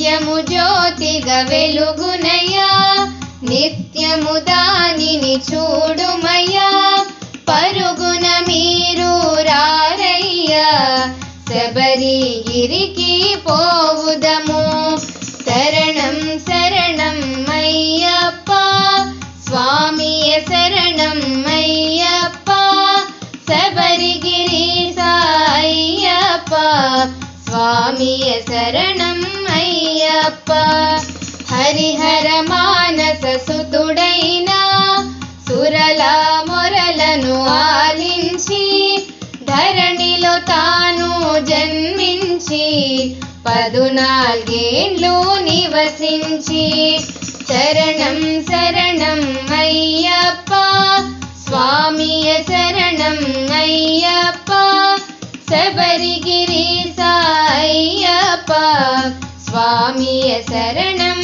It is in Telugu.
నిత్యము జ్యోతిగా వెలుగునయ్యా నిత్యము దానిని చూడుమయ్యా పరుగున మీరు రారయ్యా శబరిగిరికి పోవుదము శరణం శరణం అయ్యప్ప స్వామియ శరణం అయ్యప్ప శబరిగిరి సాయ్యప్ప స్వామియ శరణం అయ్యప్ప హరిహర మానస సుతుడైన సురల మొరలను ఆలించి ధరణిలో తాను జన్మించి 14 ఏండ్లు నివసించి శరణం శరణం అయ్యప్ప స్వామియ శరణం అయ్యప్ప శబరిగిరి సాయ్యప్ప స్వామియ శరణం